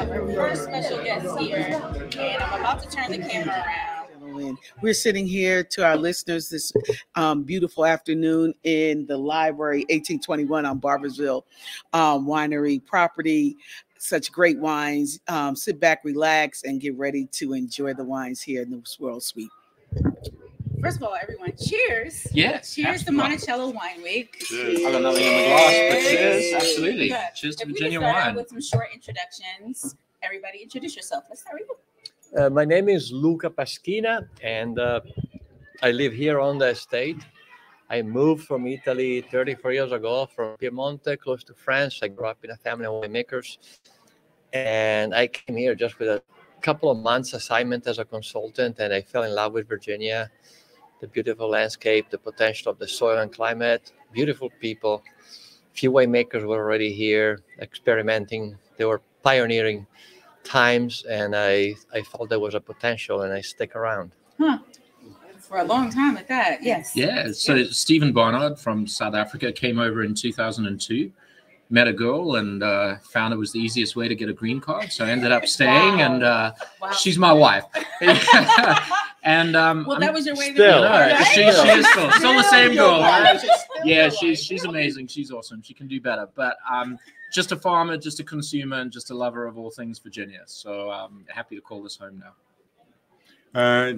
have our first special guest here, and I'm about to turn the camera around. We're sitting here to our listeners this beautiful afternoon in the library, 1821 on Barbersville Winery property. Such great wines. Sit back, relax, and get ready to enjoy the wines here in the Swirl Suite. First of all, everyone, cheers. Yes. Cheers to Monticello Wine Week. Cheers. I got nothing in the glass, but cheers. Absolutely. Good. Cheers to if Virginia we can start wine. out with some short introductions. Everybody introduce yourself. Let's start with you. My name is Luca Paschina, and I live here on the estate. I moved from Italy 34 years ago from Piemonte, close to France. I grew up in a family of winemakers, and I came here just with a couple of months assignment as a consultant, and I fell in love with Virginia. The beautiful landscape, the potential of the soil and climate, beautiful people. Few winemakers were already here experimenting. They were pioneering times, and I felt there was a potential, and I stick around. For a long time at that, yes. Yeah, so Stephen Barnard from South Africa came over in 2002, met a girl, and found it was the easiest way to get a green card. So I ended up staying, and she's my wife. And well, that was your way to still, go. Right? She is still the same girl. Right? Yeah, she's amazing. She's awesome. She can do better. But just a farmer, just a consumer, and just a lover of all things Virginia. So I'm happy to call this home now.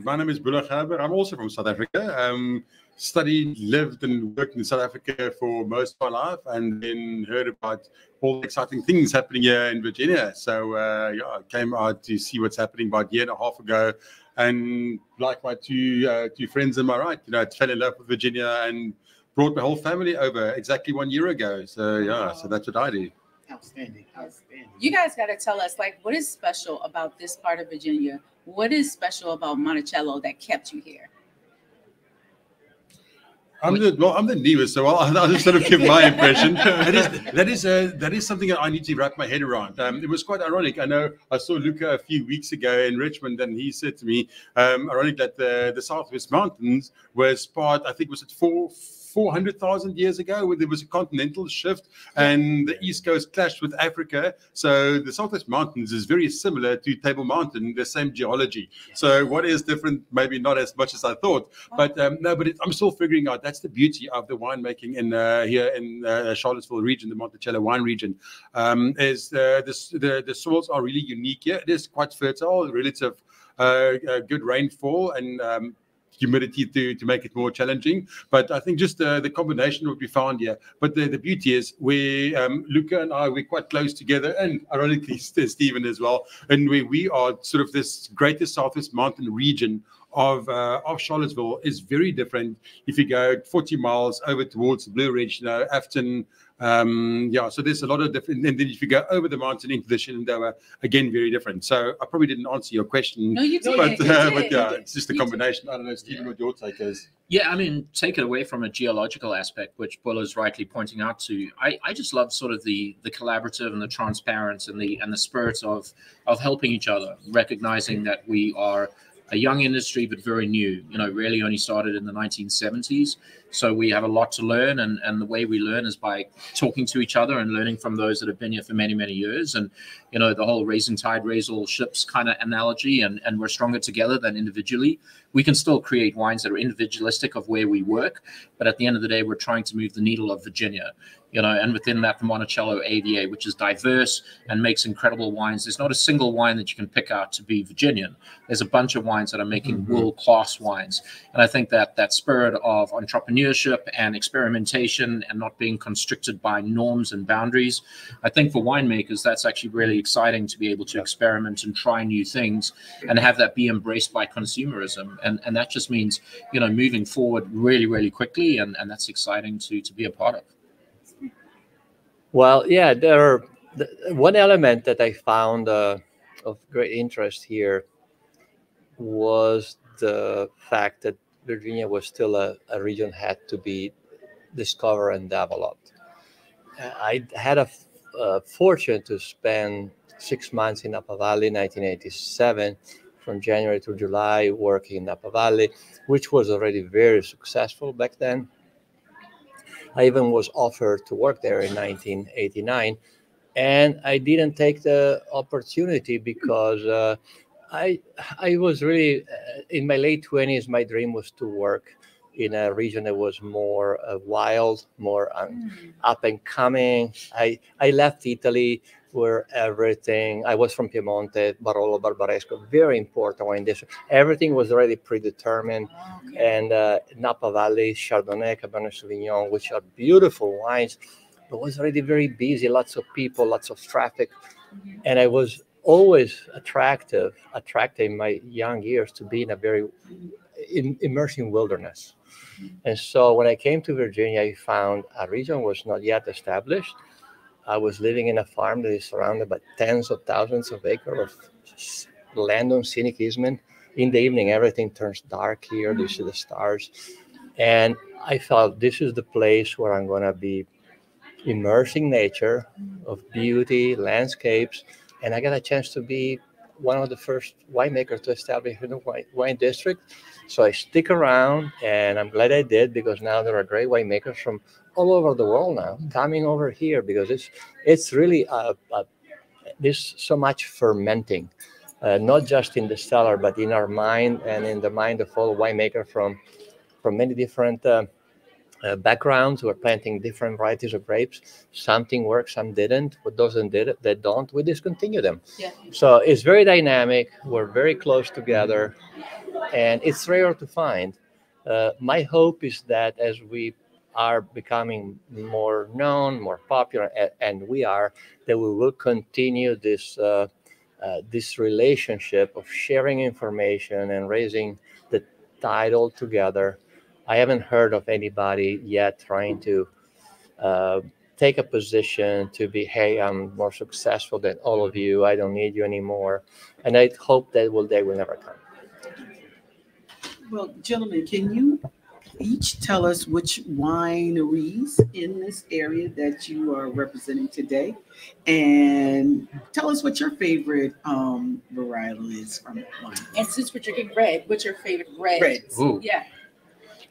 My name is Bula Gerber. I'm also from South Africa. Studied, lived, and worked in South Africa for most of my life, and then heard about all the exciting things happening here in Virginia. So I came out to see what's happening about a year and a half ago, and like my two friends on my right, I fell in love with Virginia and brought my whole family over exactly 1 year ago. So so that's what I do. Outstanding. You guys got to tell us, what is special about this part of Virginia? What is special about Monticello that kept you here? I'm the newest, so I'll just sort of give my impression. That is something that I need to wrap my head around. It was quite ironic. I know I saw Luca a few weeks ago in Richmond, and he said to me, ironic that the Southwest Mountains was part, I think, was it 400,000 years ago, where there was a continental shift and the East Coast clashed with Africa. So the Southwest Mountains is very similar to Table Mountain, the same geology. So what is different? Maybe not as much as I thought, but I'm still figuring out. That's the beauty of the winemaking in here in Charlottesville region, the Monticello wine region, is the soils are really unique here. It is quite fertile, relative good rainfall, and humidity to make it more challenging. But I think just the combination would be found here. But the beauty is Luca and we're quite close together, and ironically Stephen as well. And we are sort of this greatest Southwest Mountain region of Charlottesville is very different if you go 40 miles over towards the Blue Ridge, Afton. So there's a lot of different, and then if you go over the mountain into the Shenandoah, again, very different. So I probably didn't answer your question. No, you did. But it's just a combination. I don't know, Stephen, what your take is. Yeah, I mean, take it away from a geological aspect, which Bull is rightly pointing out to. I just love sort of the collaborative and the transparency and the spirit of helping each other, recognizing that we are a young industry, but very new, really only started in the 1970s. So we have a lot to learn. And the way we learn is by talking to each other and learning from those that have been here for many, many years. And, the whole raising tide, raise all ships kind of analogy, and we're stronger together than individually. We can still create wines that are individualistic of where we work. But at the end of the day, we're trying to move the needle of Virginia. And within that, the Monticello AVA, which is diverse and makes incredible wines. There's not a single wine that you can pick out to be Virginian. There's a bunch of wines that are making world-class wines. And I think that spirit of entrepreneurship and experimentation and not being constricted by norms and boundaries, I think for winemakers, that's actually really exciting to be able to experiment and try new things and have that be embraced by consumerism. And that just means, moving forward really, really quickly. And that's exciting to be a part of. Well, yeah, one element that I found of great interest here was the fact that Virginia was still a region had to be discovered and developed. I had a fortune to spend 6 months in Napa Valley, 1987, from January to July, working in Napa Valley, which was already very successful back then. I even was offered to work there in 1989, And I didn't take the opportunity because I was really in my late 20s. My dream was to work in a region that was more wild, more up and coming. I left Italy where everything, I was from Piemonte, Barolo, Barbaresco, very important wine district. Everything was already predetermined. And Napa Valley, Chardonnay, Cabernet Sauvignon, which are beautiful wines, but was already very busy, lots of people, lots of traffic. And I was always attracted in my young years to be in a very immersing wilderness. And so when I came to Virginia, I found a region was not yet established. I was living in a farm that is surrounded by tens of thousands of acres of land on scenic easement. In the evening, everything turns dark here. You see the stars. And I felt this is the place where I'm going to be immersing nature of beauty, landscapes. And I got a chance to be one of the first winemakers to establish a new wine district. So I stick around, and I'm glad I did, because now there are great winemakers from all over the world now coming over here, because it's really there's so much fermenting, not just in the cellar, but in our mind and in the mind of all winemakers from many different backgrounds. We're planting different varieties of grapes. Something works, some didn't. What doesn't did it, that don't, we discontinue them. Yeah. So it's very dynamic. We're very close together, and it's rare to find. My hope is that as we are becoming more known, more popular, and we are, that we will continue this this relationship of sharing information and raising the title together. I haven't heard of anybody yet trying to take a position to be, hey, I'm more successful than all of you. I don't need you anymore. And I hope that day will never come. Well, gentlemen, can you each tell us which wineries in this area that you are representing today? And tell us what your favorite varietal is from wine. And since we're drinking red, what's your favorite red? Reds. Ooh. Yeah.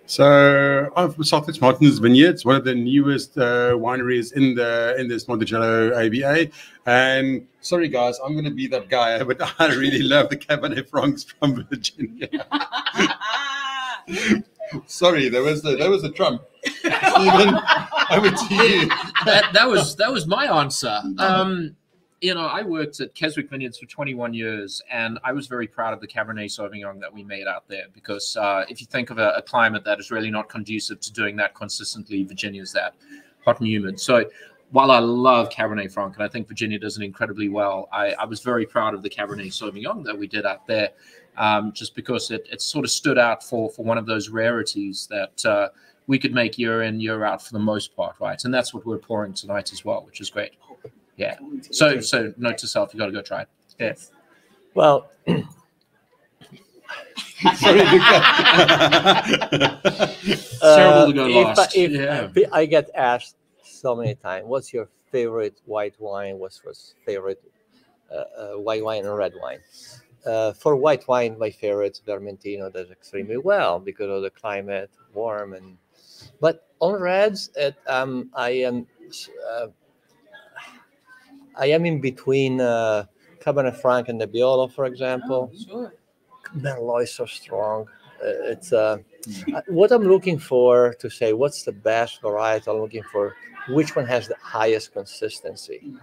So I'm from Southwest Martin's Vineyards, one of the newest wineries in this Monticello ABA. And sorry guys, I'm going to be that guy, but I really love the Cabernet Francs from Virginia. Sorry, there was a Trump. Stephen, over to you. That was my answer. I worked at Keswick Vineyards for 21 years, and I was very proud of the Cabernet Sauvignon that we made out there, because if you think of a climate that is really not conducive to doing that consistently, Virginia's that hot and humid. So while I love Cabernet Franc, and I think Virginia does it incredibly well, I was very proud of the Cabernet Sauvignon that we did out there, just because it sort of stood out for one of those rarities that we could make year in, year out for the most part, right? And that's what we're pouring tonight as well, which is great. Yeah. So note to self, you got to go try it. Yeah. Well, sorry, terrible to go last. If I get asked so many times, what's your favorite white wine? What's your favorite white wine and red wine? For white wine, my favorite Vermentino does extremely well because of the climate, warm, but on reds, I am in between Cabernet Franc and Nebbiolo, for example. Oh, sure. Merlot is so strong. It's what I'm looking for to say what's the best variety. I'm looking for which one has the highest consistency.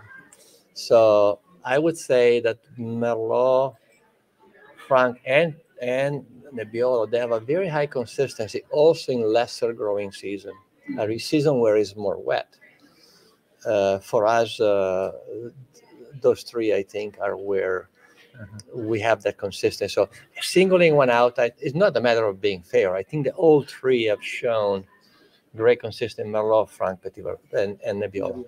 So I would say that Merlot, Franc, and Nebbiolo, they have a very high consistency, also in lesser growing season, a season where it's more wet. For us, those three, I think, are where we have that consistency. So singling one out, it's not a matter of being fair. I think the all three have shown great consistency: Merlot, Franc, Petit Verdot, and Nebbiolo.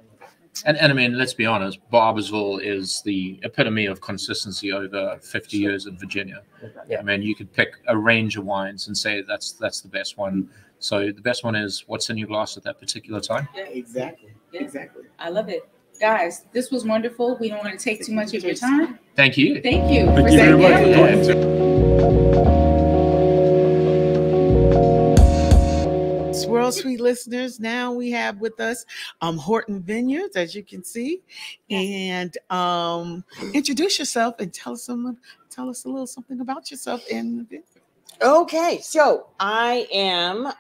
And I mean, let's be honest, Barbersville is the epitome of consistency over 50 years in Virginia. Yeah. I mean, you could pick a range of wines and say that's the best one. So the best one is what's in your glass at that particular time. Yeah, exactly. Yeah. Exactly. I love it. Guys, this was wonderful. We don't want to take too much of your time. Thank you. Thank you. Thank you very much. Swirl Suite listeners, now we have with us Horton Vineyards, as you can see. And introduce yourself and tell us a little something about yourself and the vineyard. Okay, so I am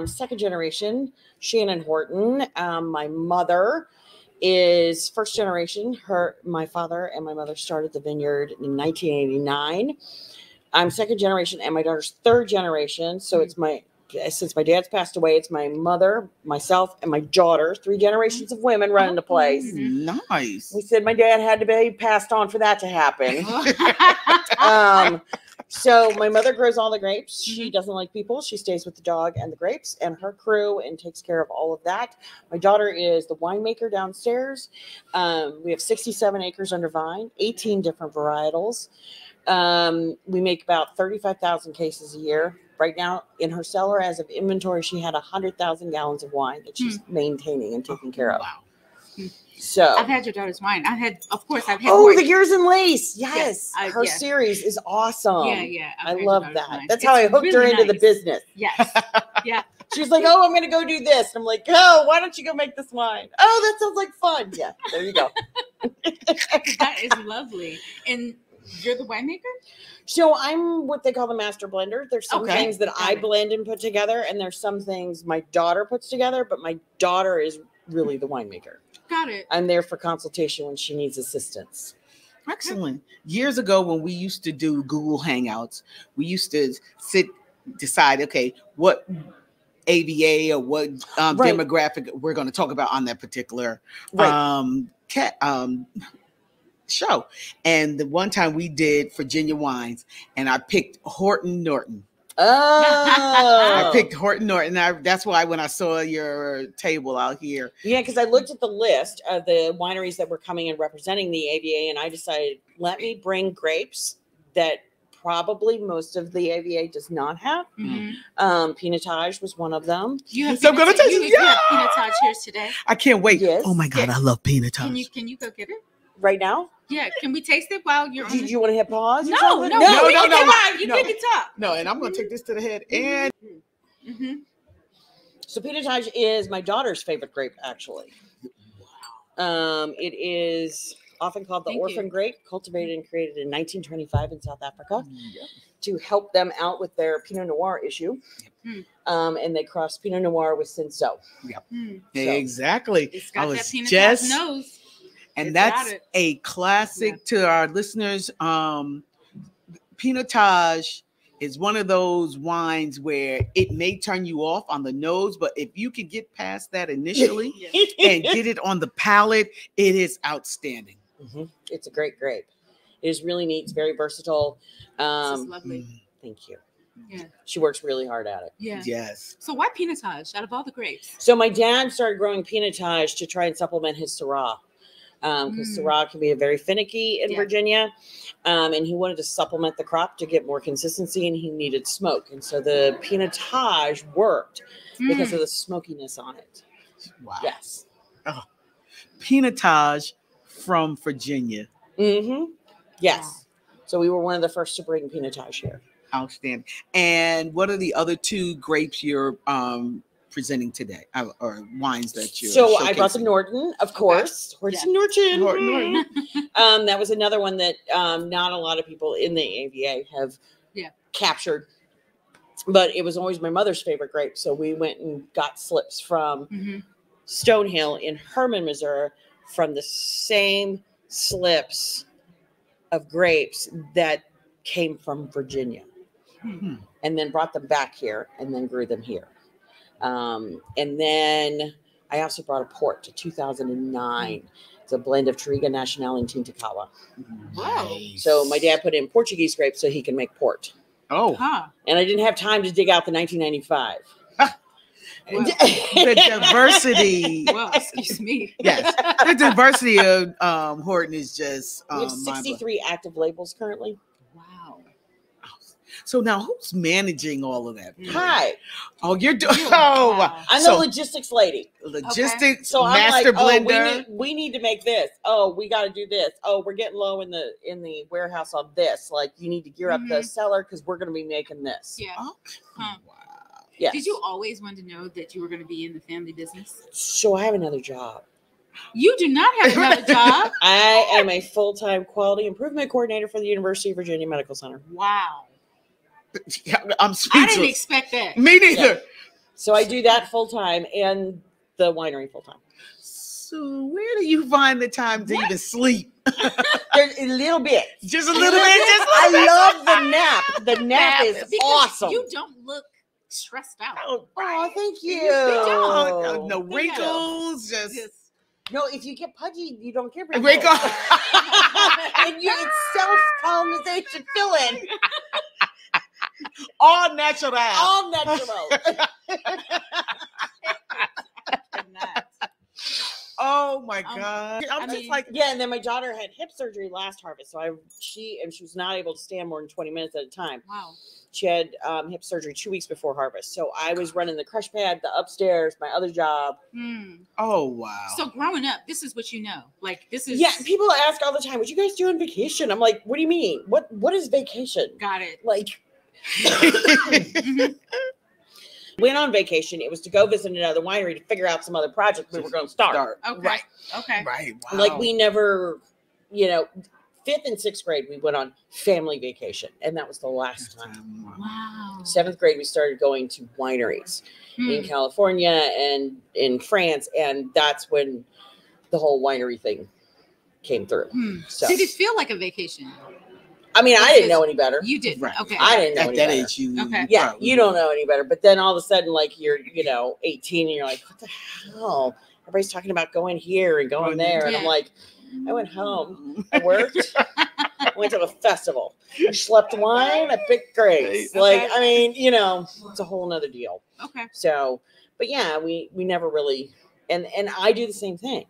second generation Shannon Horton. My mother is first generation. My father and my mother started the vineyard in 1989. I'm second generation, and my daughter's third generation. So since my dad's passed away, it's my mother, myself, and my daughter. 3 generations of women running the place. Nice. We said my dad had to be passed on for that to happen. So my mother grows all the grapes. She doesn't like people. She stays with the dog and the grapes and her crew and takes care of all of that. My daughter is the winemaker downstairs. We have 67 acres under vine, 18 different varietals. We make about 35,000 cases a year. Right now in her cellar, as of inventory, she had 100,000 gallons of wine that she's maintaining and taking care of. Wow. So I've had your daughter's wine. I've had Oh, more. the Gears and Lace. Yes. Yes, Her series is awesome. Yeah. I I've had love your daughter's that. wine. That's how I hooked her into the business. Yes. Yeah. She's like, oh, I'm going to go do this. And I'm like, oh, why don't you go make this wine? Oh, that sounds like fun. Yeah, there you go. That is lovely. And you're the winemaker? So I'm what they call the master blender. There's some things that I blend and put together, and there's some things my daughter puts together, but my daughter is really the winemaker. Got it. I'm there for consultation when she needs assistance. Excellent. Years ago, when we used to do Google Hangouts, we used to decide, okay, what ABA or what demographic we're going to talk about on that particular show. And the one time we did Virginia wines, and I picked Horton Norton. Oh, I picked Horton Norton. That's why when I saw your table out here. Yeah, because I looked at the list of the wineries that were coming and representing the AVA, and I decided, let me bring grapes that probably most of the AVA does not have. Pinotage was one of them. You have So I'm gonna taste it. you have Pinotage here today. I can't wait. Yes. Oh my God, I love Pinotage. Can you go get it? Right now? Yeah. Can we taste it while you're on? Did you want to hit pause? or No. something? You can talk. No, and I'm going to take this to the head. And So Pinotage is my daughter's favorite grape, actually. It is often called the orphan grape, cultivated and created in 1925 in South Africa to help them out with their Pinot Noir issue. And they crossed Pinot Noir with Cinsault. Exactly. It's got I was that Pinotage just nose. And that's a classic to our listeners. Pinotage is one of those wines where it may turn you off on the nose, but if you can get past that initially and get it on the palate, it is outstanding. It's a great grape. It is really neat. It's very versatile. This is lovely. Thank you. Yeah. She works really hard at it. Yeah. Yes. So why Pinotage out of all the grapes? So my dad started growing Pinotage to try and supplement his Syrah. Because Syrah can be very finicky in Virginia. And he wanted to supplement the crop to get more consistency, and he needed smoke. And so the Pinotage worked because of the smokiness on it. Wow. Yes. Oh. Pinotage from Virginia. Yes. Wow. So we were one of the first to bring Pinotage here. Outstanding. And what are the other 2 grapes you're presenting today, or wines that you're So I brought the Norton, of course. Horton Norton. Norton. That was another one that not a lot of people in the AVA have captured, but it was always my mother's favorite grape. So we went and got slips from Stonehill in Herman, Missouri, from the same slips of grapes that came from Virginia, and then brought them back here and then grew them here. And then I also brought a port to 2009. It's a blend of Touriga Nacional and Tinta-Cala. Wow. So my dad put in Portuguese grapes so he can make port. Oh. And I didn't have time to dig out the 1995. Wow. The diversity. Well, excuse me. Yes. The diversity of Horton is just We have 63 active labels currently. Wow. So now who's managing all of that? Hi. Oh, you're doing. Wow. Wow. I'm the logistics lady. Logistics, So I'm master like, blender. we need to make this. Oh, we got to do this. Oh, we're getting low in the warehouse on this. Like, you need to gear up the cellar because we're going to be making this. Yeah. Okay. Huh. Wow. Yes. Did you always want to know that you were going to be in the family business? So I have another job. You do not have another job. I am a full-time quality improvement coordinator for the University of Virginia Medical Center. Wow. I'm speechless. I didn't expect that. Me neither. Yeah. So I do that full-time and the winery full-time. So where do you find the time to even sleep? There's a little bit. Just a little bit. Just a little bit. I love the nap. The nap is Because awesome. You don't look stressed out. Oh, thank you. no wrinkles. Just No, if you get pudgy, you don't get wrinkles. wrinkles. And it's self-colonization filling. All natural. All natural. Oh my God. I'm just like, yeah, and then my daughter had hip surgery last harvest. So she was not able to stand more than 20 minutes at a time. Wow. She had hip surgery 2 weeks before harvest. So I was running the crush pad, the upstairs, my other job. Oh, wow. So growing up, this is what you know. Like, this is. Yeah, people ask all the time, what you guys do on vacation? I'm like, what do you mean? What is vacation? Got it. Like, went on vacation. It was to go visit another winery to figure out some other project we were going to start. Okay. Right. Okay. Right. Wow. Like we never, 5th and 6th grade, we went on family vacation, and that was the last time. Wow. 7th grade, we started going to wineries in California and in France, and that's when the whole winery thing came through. So, did it feel like a vacation? I mean, I didn't know any better. You didn't. Right. Okay. I didn't know At any that better. age, you. Okay. Yeah, you don't know any better. But then all of a sudden, like you're, 18, and you're like, what the hell? Everybody's talking about going here and going there, and I'm like, I went home. I worked. I went to a festival. I slept wine. I picked grapes. Like, I mean, it's a whole nother deal. Okay. So, but yeah, we never really, and I do the same thing.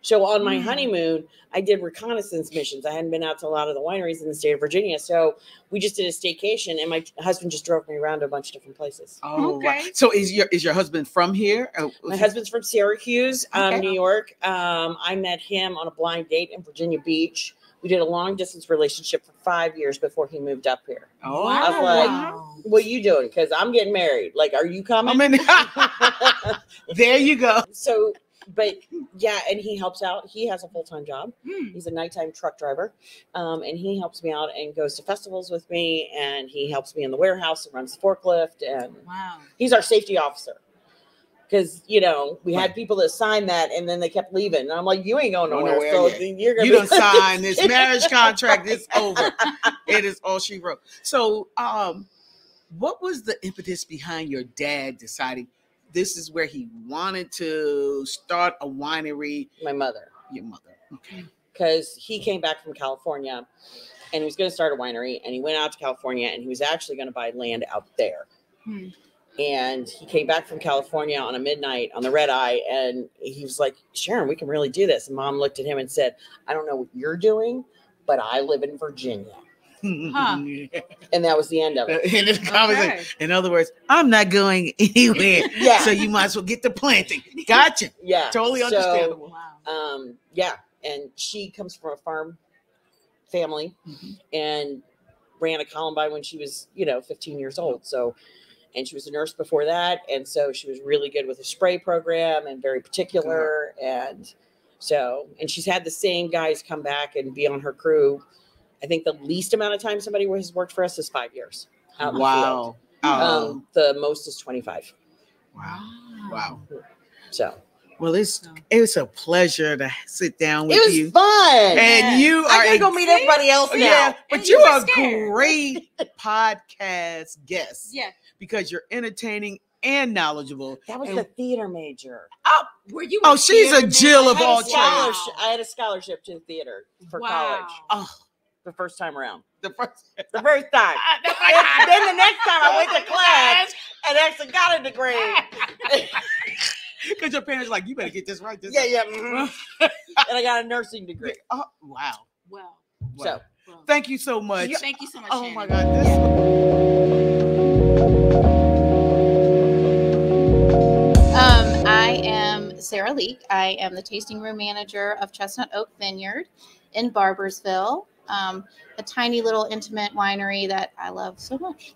So on my honeymoon, I did reconnaissance missions. I hadn't been out to a lot of the wineries in the state of Virginia. So we just did a staycation, and my husband just drove me around to a bunch of different places. Oh, Okay. wow. So is your husband from here? My husband's from Syracuse, New York. I met him on a blind date in Virginia Beach. We did a long distance relationship for 5 years before he moved up here. Oh, Wow. I was like, what are you doing? Because I'm getting married. Like, are you coming? There you go. So, but yeah, and he helps out. He has a full-time job. He's a nighttime truck driver. And he helps me out and goes to festivals with me. And he helps me in the warehouse and runs the forklift. And he's our safety officer. Because, we had people that signed that and then they kept leaving. And I'm like, you ain't going nowhere. So you're going to don't sign this marriage contract. It's over. It is all she wrote. So what was the impetus behind your dad deciding this is where he wanted to start a winery? My mother. Your mother. Okay. Because he came back from California and he was going to start a winery, and he went out to California and he was actually going to buy land out there. And he came back from California on a midnight on the red eye, and he was like, Sharon, we can really do this. And Mom looked at him and said, I don't know what you're doing, but I live in Virginia. And that was the end of it. Okay. In other words, I'm not going anywhere. So you might as well get to planting. Gotcha. Yeah. Totally understandable. Yeah. And she comes from a farm family and ran a Columbine when she was, 15 years old. So, and she was a nurse before that. And so she was really good with the spray program and very particular. And so, and she's had the same guys come back and be on her crew. I think the least amount of time somebody has worked for us is 5 years. Wow. The most is 25. Wow. So. Well, it's a pleasure to sit down with you. It was fun. And you are. I gotta go meet everybody else now. Yeah, but you are a great podcast guest. Yeah. Because you're entertaining and knowledgeable. That was the theater major. Oh, were you? Oh, she's a Jill of all trades. I had a scholarship to theater for college. Oh, the first time around. The first time. Then the next time I went to class and actually got a degree. Because your parents are like, you better get this right. Yeah. And I got a nursing degree. Oh, wow. Wow. So, thank you so much. Thank you so much. Oh, Shannon. my God. I am Sarah Leek. I am the tasting room manager of Chestnut Oak Vineyard in Barbersville, a tiny little intimate winery that I love so much.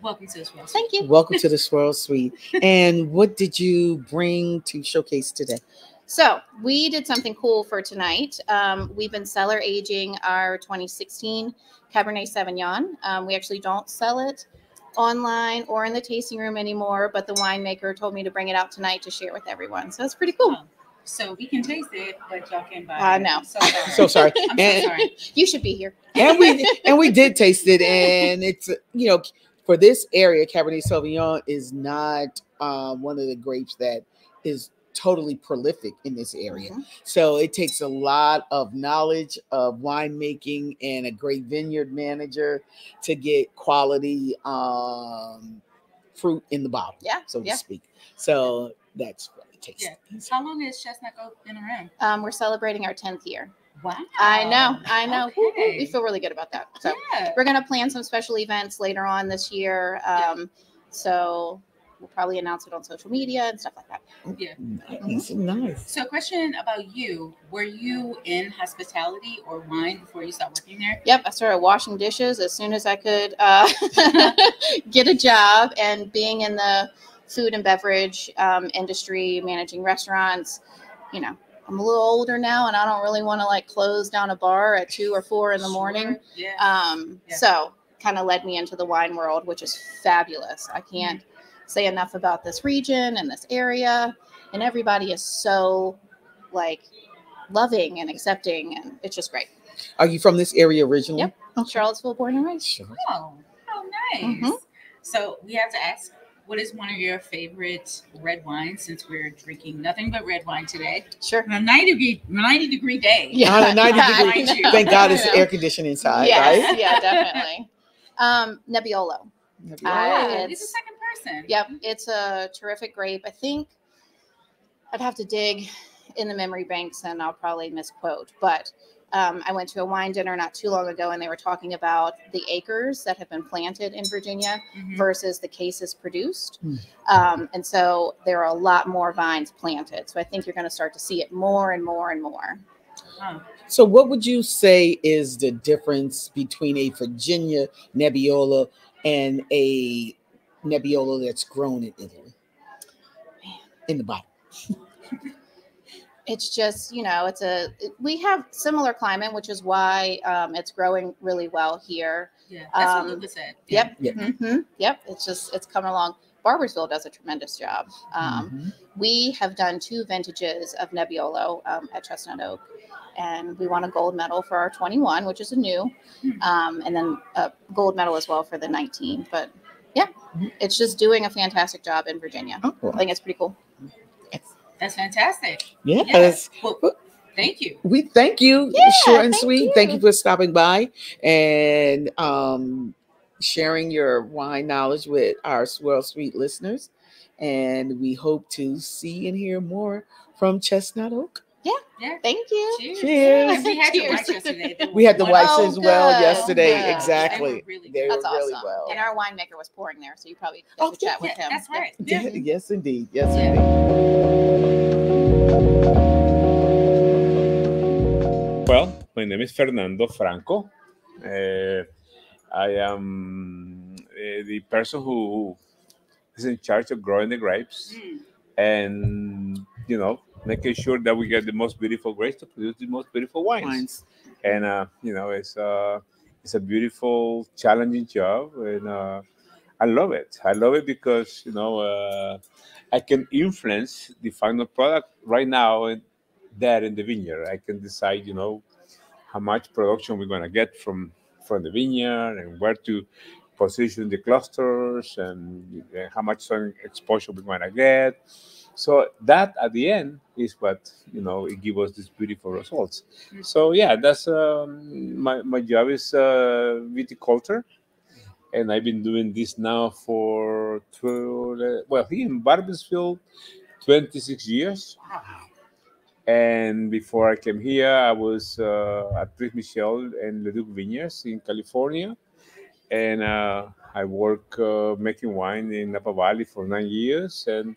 Welcome to the Swirl Suite. Thank you. Welcome to the Swirl Suite. And what did you bring to showcase today? So we did something cool for tonight. We've been cellar aging our 2016 Cabernet Sauvignon. We actually don't sell it online or in the tasting room anymore, but the winemaker told me to bring it out tonight to share with everyone. So it's pretty cool. So we can taste it, but y'all can't buy it. No. I'm so sorry. So sorry. I'm so sorry. You should be here. And we did taste it, and it's for this area, Cabernet Sauvignon is not one of the grapes that is totally prolific in this area. Mm-hmm. So it takes a lot of knowledge of winemaking and a great vineyard manager to get quality fruit in the bottle, so to speak. So that's what it tastes. Yeah. How long has Chestnut Oak been around? We're celebrating our 10th year. Wow. I know. Okay. Woo-hoo. We feel really good about that. So we're going to plan some special events later on this year. So we'll probably announce it on social media and stuff like that. Yeah. Nice. So question about you. Were you in hospitality or wine before you started working there? Yep. I started washing dishes as soon as I could get a job, and being in the food and beverage industry, managing restaurants, I'm a little older now, and I don't really want to close down a bar at 2 or 4 in the morning. Yeah. So kind of led me into the wine world, which is fabulous. I can't say enough about this region and this area, and everybody is so loving and accepting, and it's just great. Are you from this area originally? Yep. Charlottesville, born and raised. Sure. Oh, how nice. Mhm. So we have to ask, what is one of your favorite red wines, since we're drinking nothing but red wine today? Sure. On a 90-degree day. Yeah. On a 90 I degree. know. Thank God it's I know. air conditioning inside, Yes, right? yeah, definitely. Nebbiolo. He's It's- the second person. Yep, it's a terrific grape. I think I'd have to dig in the memory banks, and I'll probably misquote, but I went to a wine dinner not too long ago, and they were talking about the acres that have been planted in Virginia Mhm. versus the cases produced. Mm. And so there are a lot more vines planted. So I think you're going to start to see it more and more and more. Oh. So what would you say is the difference between a Virginia Nebbiolo and a Nebbiolo that's grown in Italy? In the bottle. It's just, we have similar climate, which is why it's growing really well here. Yeah, that's what Luca said. Yeah. Yep. Yeah. Mm-hmm. Yep. It's coming along. Barbersville does a tremendous job. Mhm. We have done 2 vintages of Nebbiolo at Chestnut Oak, and we won a gold medal for our 21, which is a new, and then a gold medal as well for the 19. But yeah, it's just doing a fantastic job in Virginia. Oh, I think it's pretty cool. That's fantastic. yes. Well, thank you. We thank you, Yeah, short and thank sweet. you. Thank you for stopping by and sharing your wine knowledge with our Swirl Suite listeners. And we hope to see and hear more from Chestnut Oak. Yeah. Thank you. Cheers. Cheers. And we had the Cheers. whites yesterday. They We had the were whites Oh, as well good. yesterday. Good. Exactly. They were really They good. were That's really awesome. well. And our winemaker was pouring there, so you probably Oh, got to chat with Yeah, him. that's right. Yeah, Yeah. yes, indeed. Yes, Yeah. indeed. Well, my name is Fernando Franco. I am the person who is in charge of growing the grapes and, making sure that we get the most beautiful grapes to produce the most beautiful wines. Wines. And, it's a beautiful, challenging job. And I love it. I love it because, I can influence the final product right now there in the vineyard. I can decide, how much production we're going to get from the vineyard and where to position the clusters and how much sun exposure we're going to get. So that at the end is what, it gives us these beautiful results. So yeah, that's my job is viticulture. And I've been doing this now for, here in Barbersville, 26 years. And before I came here, I was at Prince Michel and Leduc Vineyards in California. And I worked making wine in Napa Valley for 9 years. And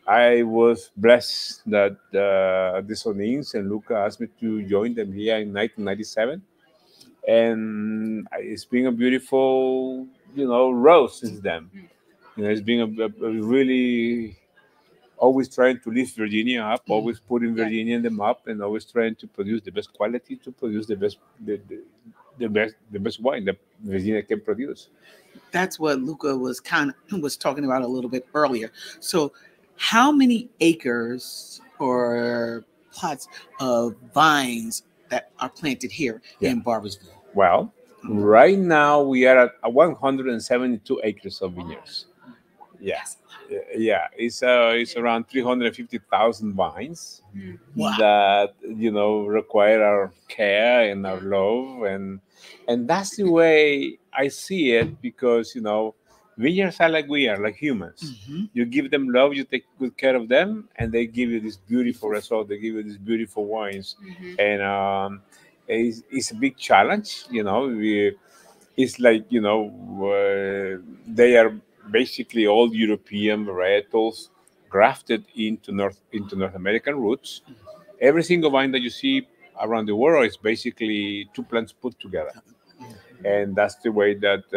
I was blessed that the Sonins and Luca asked me to join them here in 1997. And it's been a beautiful rose since then. It's been a really always trying to lift Virginia up, always putting Virginia in the map, and always trying to produce the best quality, to produce the best wine that Virginia can produce. That's what Luca was talking about a little bit earlier. So, how many acres or plots of vines that are planted here in Barboursville? Well, right now we are at 172 acres of vineyards. Yes. Yeah, it's around 350,000 vines that require our care and our love, and that's the way I see it, because vineyards are like we are, like humans. You give them love, you take good care of them, and they give you this beautiful result. They give you these beautiful wines, and it's a big challenge. It's like they are basically all European varietals grafted into North American roots. Every single vine that you see around the world is basically two plants put together, and that's the way that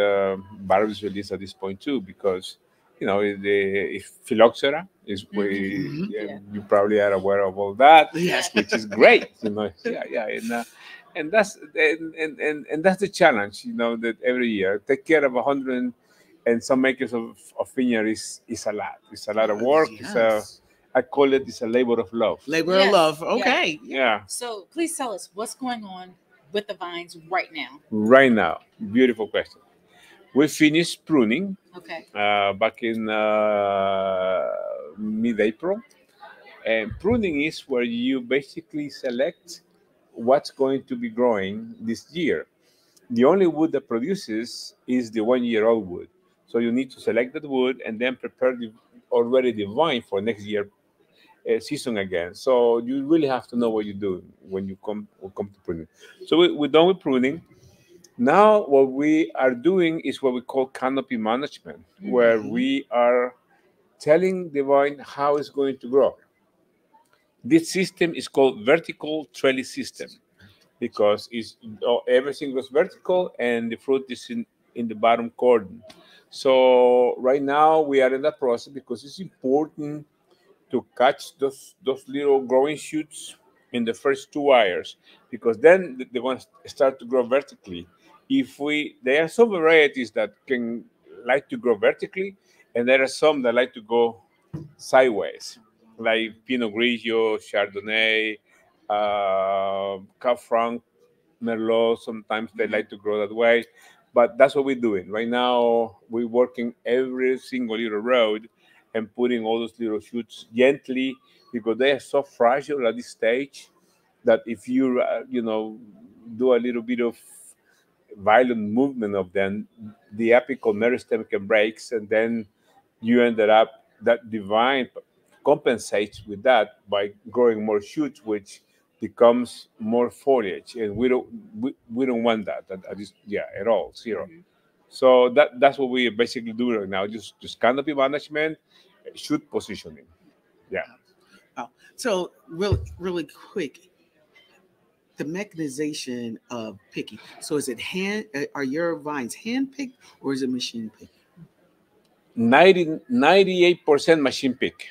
Barboursville is at this point too. Because the phylloxera is you probably are aware of all that, which is great. And that's the challenge. That every year take care of 100 and some acres of vineyard is a lot. It's a lot of work. I call it's a labor of love. Labor of love. Okay. Yeah. So please tell us what's going on with the vines right now. Right now, beautiful question. We finished pruning. Okay. Back in mid-April, and pruning is where you basically select what's going to be growing this year. The only wood that produces is the 1-year-old wood. So you need to select that wood and then prepare already the vine for next year season again. So you really have to know what you do when you come to pruning. So we're done with pruning. Now what we are doing is what we call canopy management, where we are telling the vine how it's going to grow. This system is called vertical trellis system, because everything goes vertical and the fruit is in the bottom cordon. So right now we are in that process, because it's important to catch those little growing shoots in the first 2 wires, because then they're going to start to grow vertically. There are some varieties that can like to grow vertically, and there are some that like to go sideways, like Pinot Grigio, Chardonnay, Cab Franc, Merlot. Sometimes they like to grow that way, but that's what we're doing right now. We're working every single little road and putting all those little shoots gently, because they are so fragile at this stage that if you do a little bit of violent movement of them, the apical meristem can break, and then you ended up that the vine compensates with that by growing more shoots, which becomes more foliage, and we don't want that at all, zero. So that's what we basically do right now, just canopy management, shoot positioning. So really quick, the mechanization of picking. So is it are your vines hand picked or is it machine picked? 98% machine pick.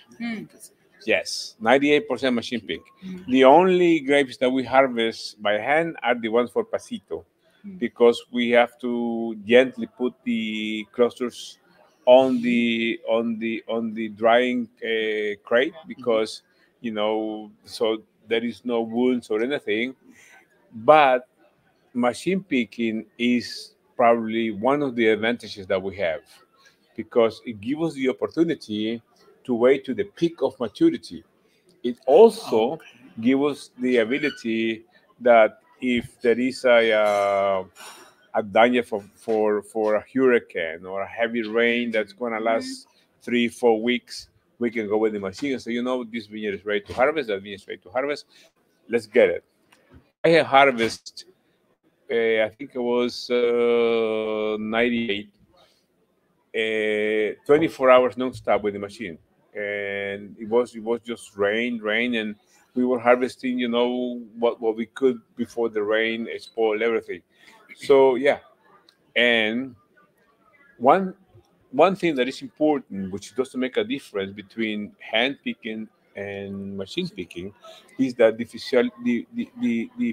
Yes, 98% machine pick. The only grapes that we harvest by hand are the ones for pasito, because we have to gently put the clusters on the drying crate, because so there is no wounds or anything. But machine picking is probably one of the advantages that we have, because it gives us the opportunity to wait to the peak of maturity. It also gives us the ability that if there is a danger for a hurricane or a heavy rain that's going to last 3-4 weeks, we can go with the machine and say, this vineyard is ready to harvest, that vineyard is ready to harvest. Let's get it. I have harvested, I think it was 98, 24 hours non-stop with the machine, and it was just rain, and we were harvesting, what we could before the rain spoiled everything. So and one thing that is important, which doesn't make a difference between hand picking and machine picking, is that the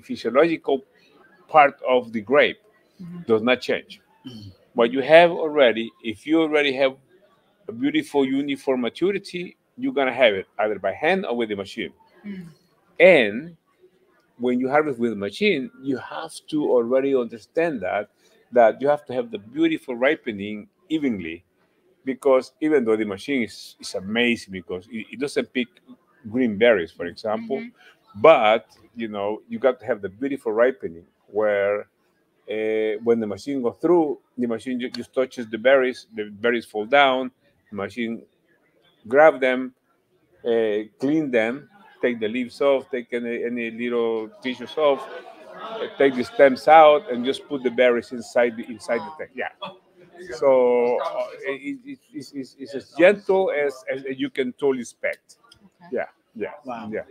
physiological part of the grape does not change. What you have already, if you already have a beautiful uniform maturity, you're gonna have it either by hand or with the machine. And when you harvest with a machine, you have to already understand that you have to have the beautiful ripening evenly, because even though the machine is amazing because it doesn't pick green berries, for example, but you got to have the beautiful ripening where when the machine goes through, the machine just touches the berries fall down, the machine grab them, clean them, take the leaves off, take any little tissues off, take the stems out, and just put the berries inside the tank. Yeah. So it's as gentle as you can totally expect. Okay. Yeah. Wow. Yeah.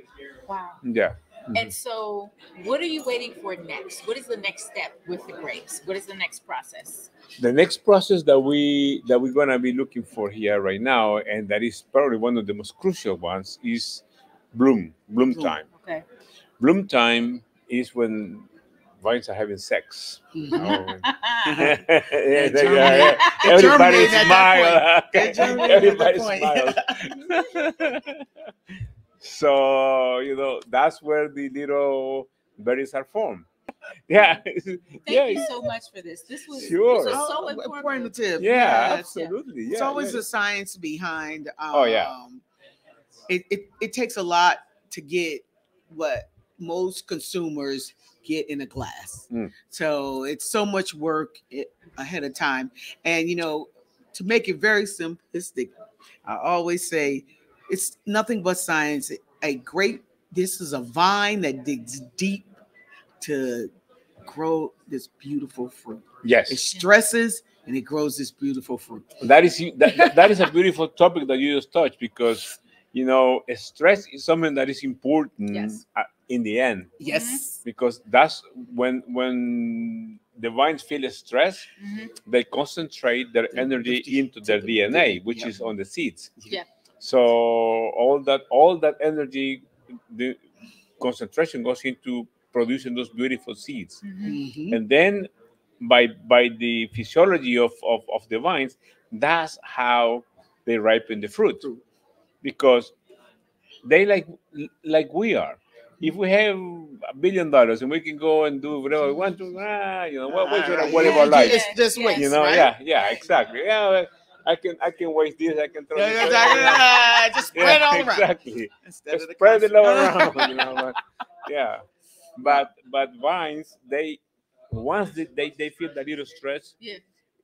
Wow. Yeah. And so, what are you waiting for next? What is the next step with the grapes? What is the next process? The next process that we're gonna be looking for here right now, and that is probably one of the most crucial ones, is bloom time. Okay. Bloom time is when vines are having sex. Oh. Everybody smile. Everybody smile. So that's where the little berries are formed. Yeah. Thank you so much for this. This was so informative. Yeah, absolutely. Yeah, it's always the science behind. Yeah. It takes a lot to get what most consumers get in a glass. So it's so much work ahead of time. And to make it very simplistic, I always say it's nothing but science. This is a vine that digs deep to grow this beautiful fruit. Yes. It stresses and it grows this beautiful fruit. That is a beautiful topic that you just touched, because stress is something that is important in the end. Yes. Because that's when the vines feel stress, they concentrate their energy into their DNA, which is on the seeds. Yeah. So all that energy, the concentration goes into producing those beautiful seeds. And then by the physiology of the vines, that's how they ripen the fruit. Because they like we are. If we have $1 billion and we can go and do whatever we want to, what should I worry about life? Just waste, right? Yeah, exactly. Yeah, I can waste this. I can throw this. Just spread it all around. Exactly. Just spread it all around. Yeah. But vines, once they feel that little stress,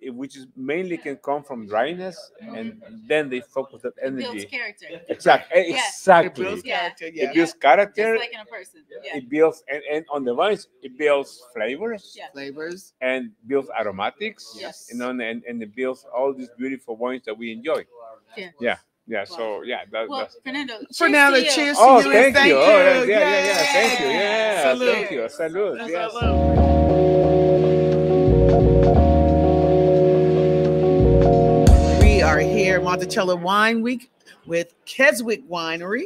which is mainly can come from dryness, and then they focus that energy. It builds character. Exactly. It builds character. Yeah. It builds character. Just like in a person. Yeah. It builds and on the vines it builds flavors. Yeah. Flavors. And builds aromatics. Yes. And it builds all these beautiful wines that we enjoy. Yeah. Yeah. Wow. So that's Fernando, cheers Oh, to you. thank you. Oh, you. yeah. Thank you. Yeah. Salute. Thank you. Salud. Yes. We are here at Monticello Wine Week with Keswick Winery.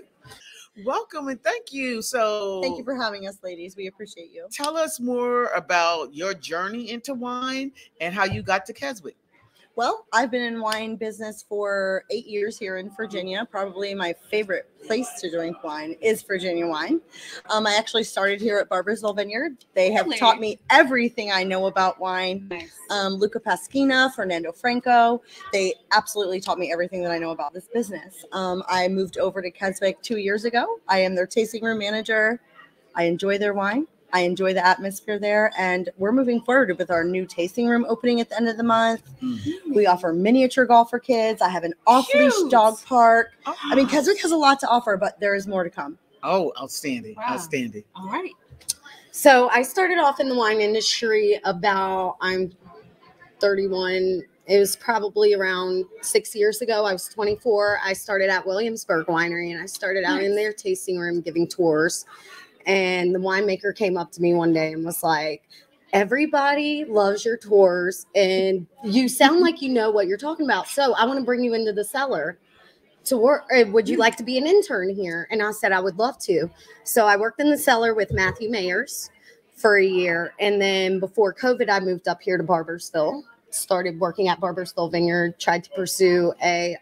Welcome and thank you. Thank you for having us, ladies. We appreciate you. Tell us more about your journey into wine and how you got to Keswick. Well, I've been in wine business for 8 years here in Virginia. Probably my favorite place to drink wine is Virginia wine. I actually started here at Barboursville Vineyard. They have taught me everything I know about wine. Nice. Luca Pasquina, Fernando Franco. They absolutely taught me everything that I know about this business. I moved over to Keswick 2 years ago. I am their tasting room manager. I enjoy their wine. I enjoy the atmosphere there, and we're moving forward with our new tasting room opening at the end of the month. We offer miniature golf for kids. I have an off-leash dog park. I mean, Keswick has a lot to offer, but there is more to come. Oh, outstanding. Wow. Outstanding. All right. So I started off in the wine industry I'm 31. It was probably around 6 years ago. I was 24. I started at Williamsburg Winery, and I started out in their tasting room giving tours. And the winemaker came up to me one day and was like, everybody loves your tours and you sound like you know what you're talking about. So I want to bring you into the cellar to work. Would you like to be an intern here? And I said, I would love to. So I worked in the cellar with Matthew Mayers for a year. And then before COVID, I moved up here to Barbersville, started working at Barbersville Vineyard, tried to pursue a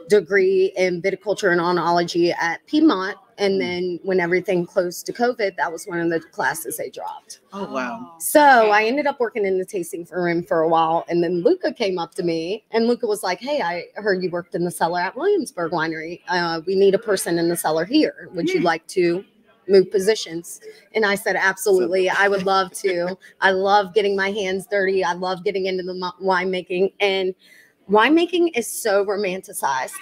degree in viticulture and oenology at Piedmont. And then when everything closed to COVID, that was one of the classes they dropped. Oh, wow. So I ended up working in the tasting room for a while. And then Luca came up to me and Luca was like, hey, I heard you worked in the cellar at Williamsburg Winery. We need a person in the cellar here. Would you like to move positions? And I said, absolutely. I would love to. I love getting my hands dirty. I love getting into the winemaking. And winemaking is so romanticized.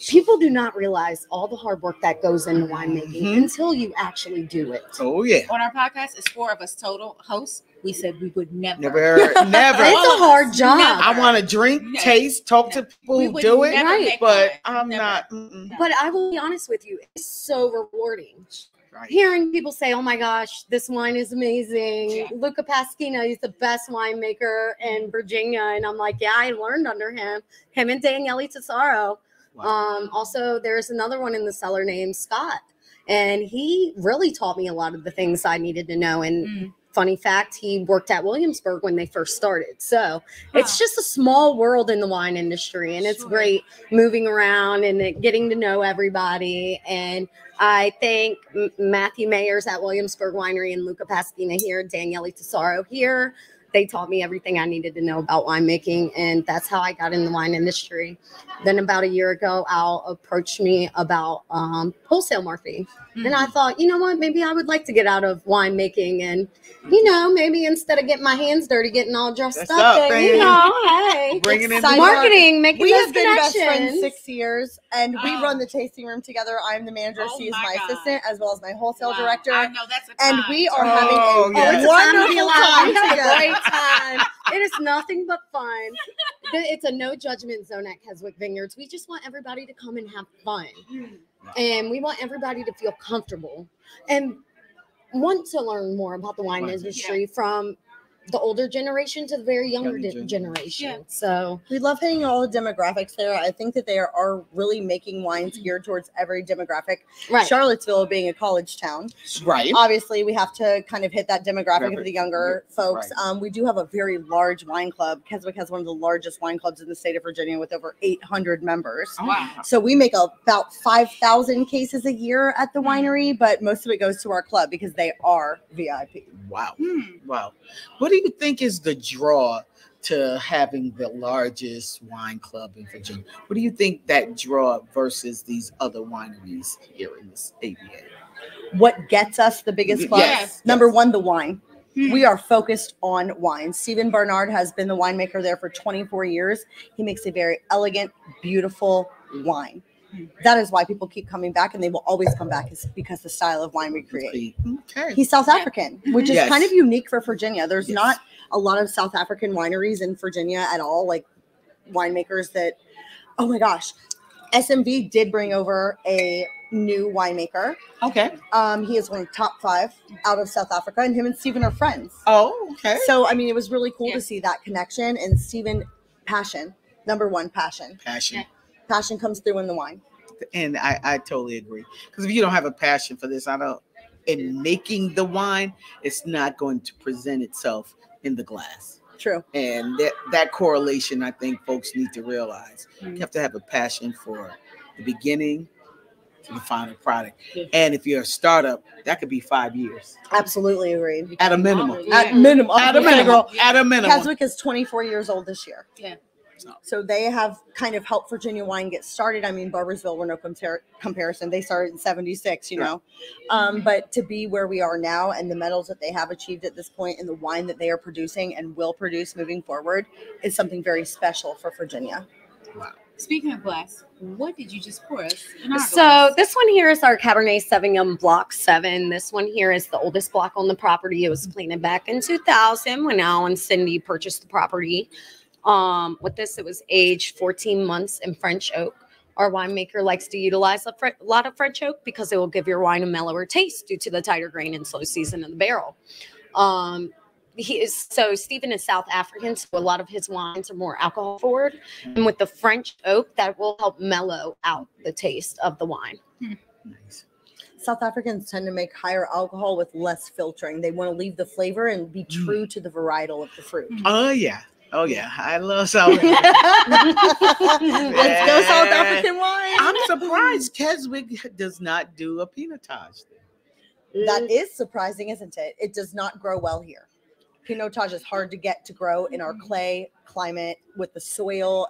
People do not realize all the hard work that goes into winemaking until you actually do it. Oh, yeah. On our podcast, it's 4 of us total hosts. We said we would never. Never. It's a hard job. I want to drink, taste, talk to people who do it, right, but I'm not. But I will be honest with you, it's so rewarding. Right. Hearing people say, oh my gosh, this wine is amazing. Yeah. Luca Pasquina is the best winemaker in Virginia. And I'm like, yeah, I learned under him and Daniele Tesoro. Wow. Also, there's another one in the cellar named Scott. And he really taught me a lot of the things I needed to know. And funny fact, he worked at Williamsburg when they first started. So it's just a small world in the wine industry. And it's great moving around and getting to know everybody. And I thank Matthew Mayers at Williamsburg Winery and Luca Pasquina here, Daniele Tesoro here. They taught me everything I needed to know about winemaking, and that's how I got in the wine industry. Then about a year ago, Al approached me about wholesale marketing. And I thought, you know what, maybe I would like to get out of winemaking and, you know, maybe instead of getting my hands dirty, getting all dressed up, and, you know, hey, bringing in marketing, making we those have been best friends connections. 6 years, and we run the tasting room together. I'm the manager. She is my assistant, as well as my wholesale director. I know that's a and time. we are having yes. a wonderful time We have a together. great time. It is nothing but fun. It's a no judgment zone at Keswick Vineyards. We just want everybody to come and have fun. And we want everybody to feel comfortable and want to learn more about the wine industry from the older generation to the very younger generation. Yeah. So We love hitting all the demographics there. I think that they are really making wines geared towards every demographic. right. Charlottesville being a college town, Right. obviously we have to kind of hit that demographic of the younger folks. We do have a very large wine club. Keswick has one of the largest wine clubs in the state of Virginia with over 800 members. Wow. So we make about 5,000 cases a year at the winery, but most of it goes to our club because they are VIP. Wow. Wow. What do you think is the draw to having the largest wine club in Virginia? What do you think that draw versus these other wineries here in this ABA? What gets us the biggest plus? Yes. Number one, the wine. We are focused on wine. Stephen Barnard has been the winemaker there for 24 years. He makes a very elegant, beautiful wine. That is why people keep coming back, and they will always come back, is because the style of wine we create. Okay. He's South African, which is Yes. kind of unique for Virginia. There's not a lot of South African wineries in Virginia at all, like winemakers that, oh my gosh, SMV did bring over a new winemaker. Okay. He is one of the top 5 out of South Africa, and him and Stephen are friends. Oh, okay. So, I mean, it was really cool to see that connection. And Stephen, passion, number one, passion. Passion. Passion comes through in the wine. And I totally agree. Because if you don't have a passion for this, in making the wine, it's not going to present itself in the glass. True. And that correlation, I think folks need to realize. You have to have a passion for the beginning to the final product. And if you're a startup, that could be 5 years. Absolutely agreed. At a minimum. At minimum. At a minimum. At a minimum. Keswick is 24 years old this year. Yeah. So they have kind of helped Virginia wine get started. I mean, Barbersville were no comparison. They started in 76, you know. But to be where we are now and the medals that they have achieved at this point and the wine that they are producing and will produce moving forward is something very special for Virginia. Wow. Speaking of glass, what did you just pour us? So this one here is our Cabernet Sauvignon Block 7. This one here is the oldest block on the property. It was planted back in 2000 when Al and Cindy purchased the property. With this, it was aged 14 months in French oak. Our winemaker likes to utilize a lot of French oak because it will give your wine a mellower taste due to the tighter grain and slow season of the barrel. Stephen is South African, so a lot of his wines are more alcohol forward. And with the French oak, that will help mellow out the taste of the wine. Nice. South Africans tend to make higher alcohol with less filtering. They want to leave the flavor and be true to the varietal of the fruit. Oh yeah. Oh yeah. I love South African. Let's go South African wine. I'm surprised Keswick does not do a pinotage. That is surprising, isn't it? It does not grow well here. Pinotage is hard to get to grow in our clay climate with the soil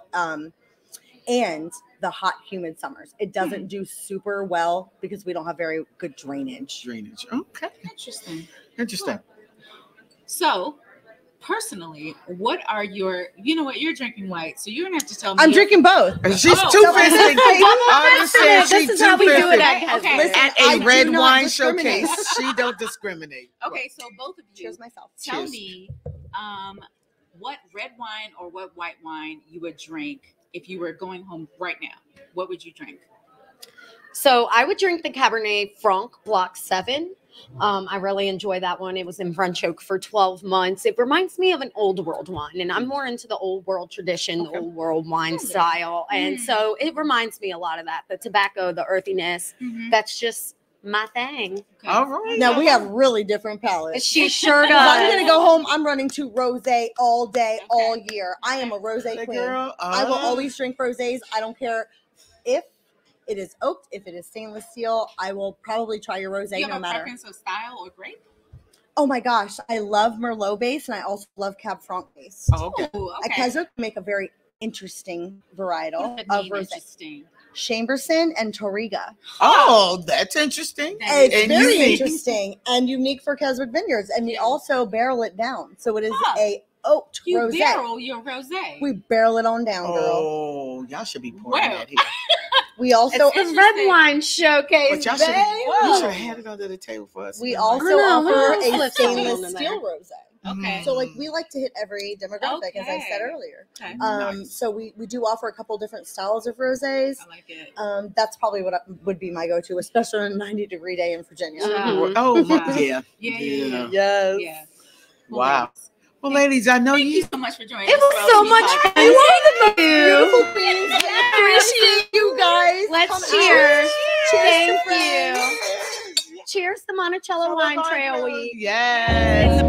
and the hot, humid summers. It doesn't do super well because we don't have very good drainage. Okay. Interesting. Interesting. So, personally, what are your, you know what, you're drinking white, so you're going to have to tell me. I'm drinking both. She's too-fisting. I understand. This is how we do it at Keswick. Okay. Listen, At I a do red not wine discriminate. showcase, she don't discriminate. Okay, so both of you, Cheers myself. tell Cheers. me what red wine or what white wine you would drink if you were going home right now. What would you drink? So I would drink the Cabernet Franc Block 7. I really enjoy that one. It was in French oak for 12 months. It reminds me of an old world wine, and I'm more into the old world tradition, the old world wine style. And so it reminds me a lot of that. The tobacco, the earthiness, that's just my thing. Okay. All right. Now we have really different palates. She sure If I'm does. gonna go home, I'm running to rosé all day, all year. I am a rosé Hey, queen. girl, I will always drink rosés. I don't care if it is oaked, if it is stainless steel. I will probably try your rosé Do you no have a matter. preference of style or grape? Oh my gosh, I love Merlot base and I also love Cab Franc base. Oh, okay. Ooh, At Keswick, we make a very interesting varietal What of mean rosé. interesting? Chamberson and Toriga. Oh, that's interesting. It's And very unique. interesting and unique for Keswick Vineyards. And we also barrel it down. So it is Huh. a oaked You rosé. barrel your rosé. We barrel it on down, girl. Oh, y'all should be pouring Wow. that here. We also It's the red wine showcase, But y'all should babe. have had it under the table for us. we Like, also I know, offer we a have stainless flips steel on rosé. Okay. So like we like to hit every demographic, as I said Okay. earlier. Okay. Nice. So we do offer a couple different styles of rosés. I like it. That's probably what would be my go-to, especially on a 90-degree day in Virginia. Mhm. Oh, my, Yeah. yeah. Yeah. Yes. Yeah. Wow. Well, ladies, I know Thank you you. so much for joining It us. was Swirl so Suite much Podcast. fun. Beautiful queens. I appreciate you guys. Let's Come cheers. out. Thank to friends. you. Cheers to Monticello Wine Trail Week. Yes.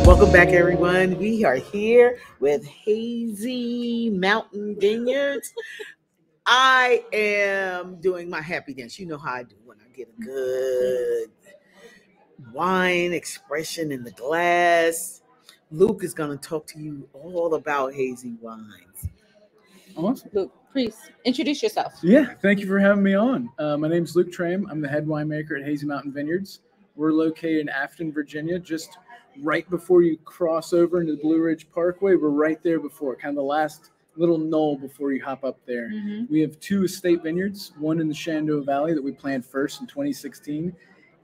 Welcome back, everyone. We are here with Hazy Mountain Vineyards. I am doing my happy dance. You know how I do when I get a good wine expression in the glass. Luke is going to talk to you all about hazy wines. Awesome. Luke, please introduce yourself. Yeah, thank you for having me on. My name's Luke Trame. I'm the head winemaker at Hazy Mountain Vineyards. We're located in Afton, Virginia, just right before you cross over into the Blue Ridge Parkway. We're right there before, kind of the last little knoll before you hop up there. We have 2 estate vineyards, one in the Shenandoah Valley that we planted first in 2016.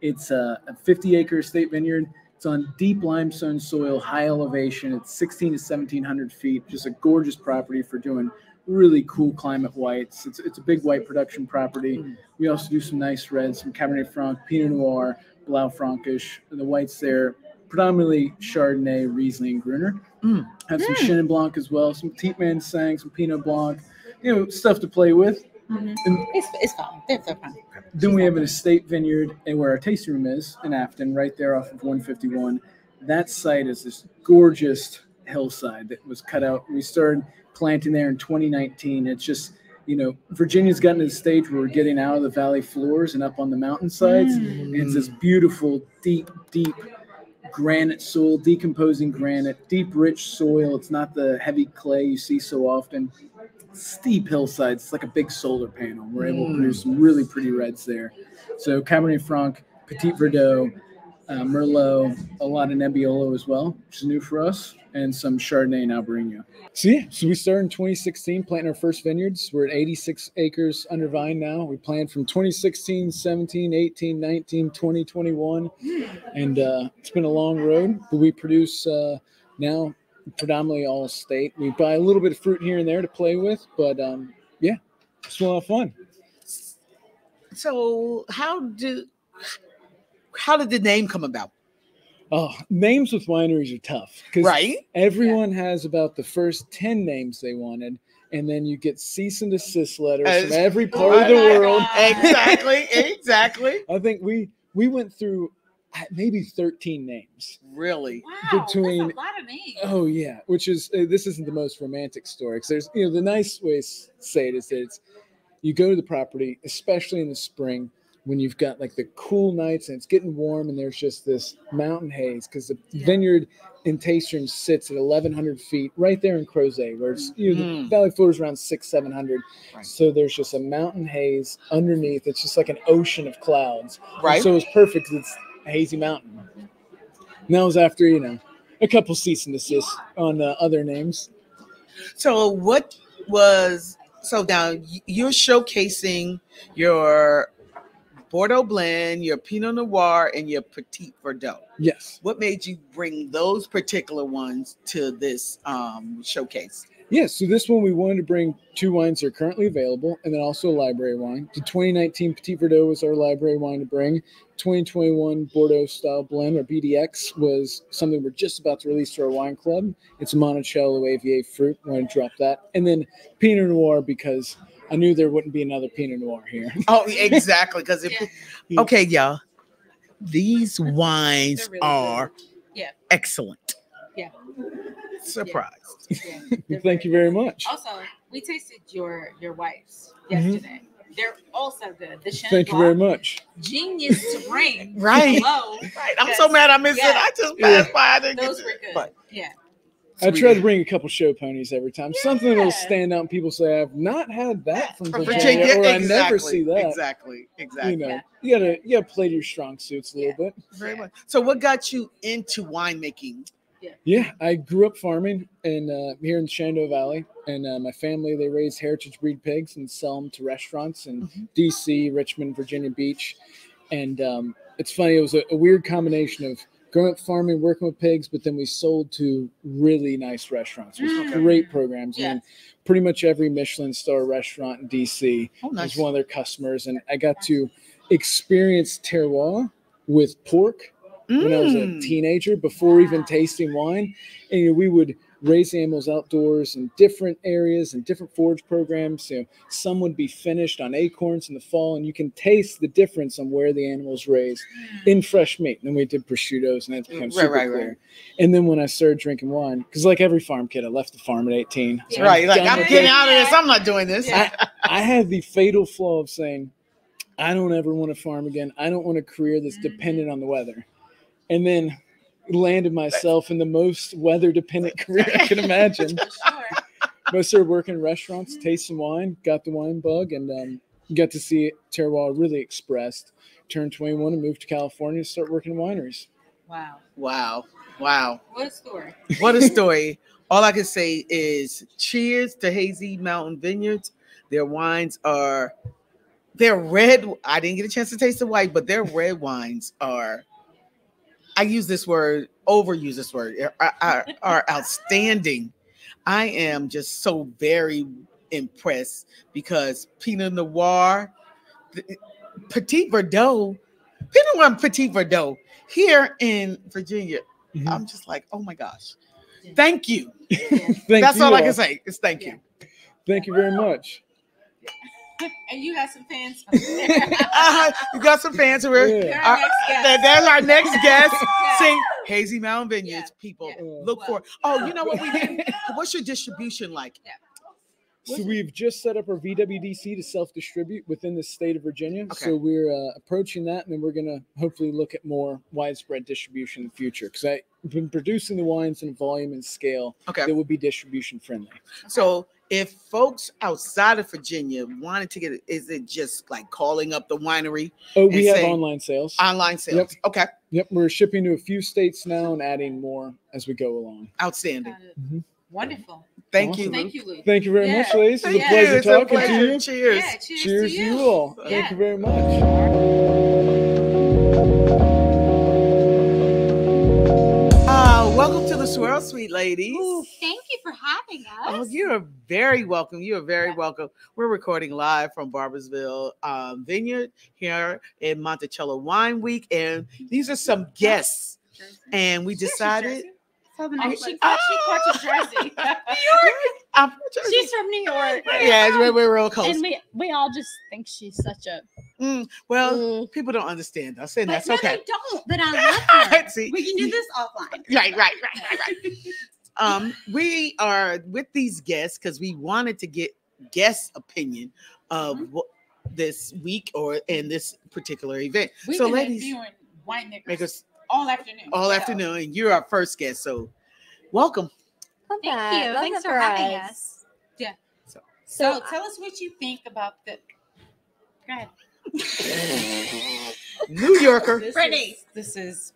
It's a 50-acre estate vineyard. It's on deep limestone soil, high elevation. It's 16 to 1,700 feet. Just a gorgeous property for doing really cool climate whites. It's a big white production property. We also do some nice reds, some Cabernet Franc, Pinot Noir, Blau Frankish. The whites there, predominantly Chardonnay, Riesling, Gruner. Have some Chenin Blanc as well, some Tietman Sang, some Pinot Blanc, stuff to play with. And It's fine. It's fine. then we have an estate vineyard and where our tasting room is in Afton, right there off of 151. That site is this gorgeous hillside that was cut out. We started planting there in 2019. It's just, Virginia's gotten to the stage where we're getting out of the valley floors and up on the mountainsides. And it's this beautiful, deep granite soil, decomposing granite, deep, rich soil. It's not the heavy clay you see so often. Steep hillsides. It's like a big solar panel. We're able to produce some really pretty reds there. So Cabernet Franc, Petit Verdot, Merlot, a lot of Nebbiolo as well, which is new for us, and some Chardonnay and Albarino. So we started in 2016 planting our first vineyards. We're at 86 acres under vine now. We planted from 2016, 17, 18, 19, 20, 21, and it's been a long road, but we produce now predominantly all estate. We buy a little bit of fruit here and there to play with, but it's a lot of fun. So how did the name come about? Oh, names with wineries are tough because Right. everyone has about the first 10 names they wanted, and then you get cease and desist letters from every part of the world. Exactly. I think we went through maybe 13 names. Really? Wow, Between- that's a lot of names. Oh yeah, which is this isn't the most romantic story because there's the nice way to say it is that it's you go to the property, especially in the spring when you've got like the cool nights and it's getting warm and there's just this mountain haze because the vineyard in Taste sits at 1,100 feet right there in Crozet, where it's the valley floor is around 600-700. Right. So there's just a mountain haze underneath. It's just like an ocean of clouds. Right. And so it's perfect 'cause it's a hazy mountain. And that was after a couple cease and desists on other names. So now you're showcasing your Bordeaux blend, your Pinot Noir, and your Petit Verdot. Yes. What made you bring those particular ones to this showcase? Yeah, so this one we wanted to bring 2 wines that are currently available and then also a library wine. The 2019 Petit Verdot was our library wine to bring. 2021 Bordeaux style blend, or BDX, was something we're just about to release to our wine club. It's a Monticello AVA fruit. I want to drop that. And then Pinot Noir because I knew there wouldn't be another Pinot Noir here. Oh, exactly. Because okay, y'all, these wines really are excellent. Yeah. Surprised. Yeah, Thank you very much. Also, we tasted your wipes yesterday. They're also good. The Chenin Thank you very much. Genius to bring. Right. Hello. Right. I'm so mad I missed it. I just passed by. I didn't Those get were it. good. But Yeah. I try to bring a couple show ponies every time. Something that'll stand out and people say, I've not had that from Virginia, or I never see that. Exactly. You gotta play to your strong suits a little bit. Very much. So what got you into winemaking? Yeah, I grew up farming in here in the Shenandoah Valley, and my family, they raise heritage breed pigs and sell them to restaurants in D.C., Richmond, Virginia Beach. And it's funny, it was a weird combination of growing up farming, working with pigs, but then we sold to really nice restaurants with great programs. And pretty much every Michelin star restaurant in D.C. was one of their customers. And I got to experience terroir with pork when I was a teenager before even tasting wine. And we would raise animals outdoors in different areas and different forage programs. Some would be finished on acorns in the fall, and you can taste the difference on where the animals raised in fresh meat. And then we did prosciuttos, and that became super clear. And then when I started drinking wine, because like every farm kid, I left the farm at 18. So I'm getting out of this. I'm not doing this. I had the fatal flaw of saying, I don't ever want to farm again. I don't want a career that's dependent on the weather. And then landed myself in the most weather-dependent career I can imagine. But I started working in restaurants, tasting wine, got the wine bug, and got to see terroir really expressed. Turned 21 and moved to California to start working in wineries. Wow. What a story. What a story. All I can say is cheers to Hazy Mountain Vineyards. Their wines they're red. I didn't get a chance to taste the white, but their red wines are, I overuse this word, are outstanding. I am just so very impressed because Pinot Noir, Petit Verdot here in Virginia, I'm just like, oh my gosh. Thank you. That's all I can say is thank you. Thank you very much. And you got some fans. You got some fans who are. There's our next guest. Sing Hazy Mountain Vineyards. People look for. Oh, you know what we did? What's your distribution like? So we've just set up our VWDC to self-distribute within the state of Virginia. Okay. So we're approaching that, and then we're going to hopefully look at more widespread distribution in the future. Because I've been producing the wines in volume and scale that would be distribution friendly. So if folks outside of Virginia wanted to get it, is it just like calling up the winery? Oh, we have online sales. Online sales. Yep. Okay. Yep. We're shipping to a few states now and adding more as we go along. Outstanding. Wonderful. Thank you. Thank you, Luke. Thank you very much, ladies. It's a pleasure talking to you. Cheers. Cheers to you all. Thank you very much. Welcome to the Swirl Suite, ladies. Thank you for having us. Oh, you are very welcome. You are very welcome. We're recording live from Barboursville Vineyard here in Monticello Wine Week, and these are some guests. And we decided. She parked in Jersey. She's from New York. Yeah, we're real close. And we all just think she's such a. People don't understand us, and that's okay. They don't, but I love her. See, we can do this offline. Right. We are with these guests because we wanted to get guest opinion of what this week or in this particular event. We've so, been ladies, interviewing winemakers all afternoon. and you're our first guest. So, welcome. Thank you. Thanks for having us. Yeah. So tell us what you think about the. Go ahead. New Yorker. This is.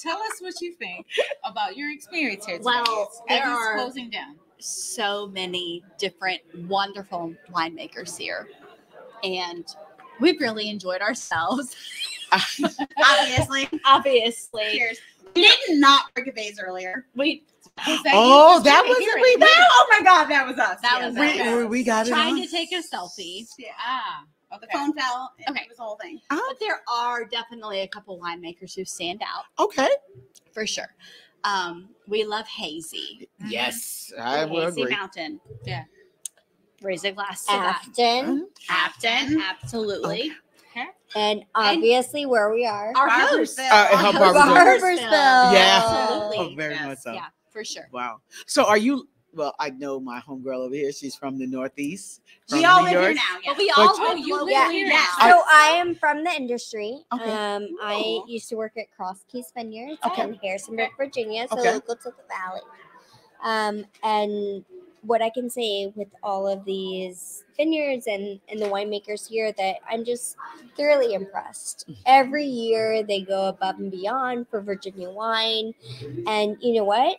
Tell us what you think about your experience here today. Well, there are closing down so many different wonderful winemakers here, and we've really enjoyed ourselves. Obviously. Cheers. We did not break a vase earlier. Oh, that was it. Oh my God, that was us. We got it. Trying to take a selfie. Yeah. Okay. The phone fell. And Okay. It was the whole thing. But there are definitely a couple winemakers who stand out. Okay. For sure. We love Hazy. Yes, I will Hazy agree. Mountain. Yeah. Raise a glass to that. Afton, Absolutely. Okay. and obviously where we are. Our host. Barboursville. Yeah. Absolutely. Oh, very much so. Yeah, for sure. Wow. So are you? Well, I know my homegirl over here. She's from the Northeast. We from all New live York. here now. Yeah. But we all But- live you locally live here now. now. So I am from the industry. Okay. I used to work at Cross Keys Vineyards Okay. in Harrisonburg, Virginia, so Okay. local to the valley. And what I can say with all of these vineyards and the winemakers here, that I'm just thoroughly impressed. Every year they go above and beyond for Virginia wine, and you know what?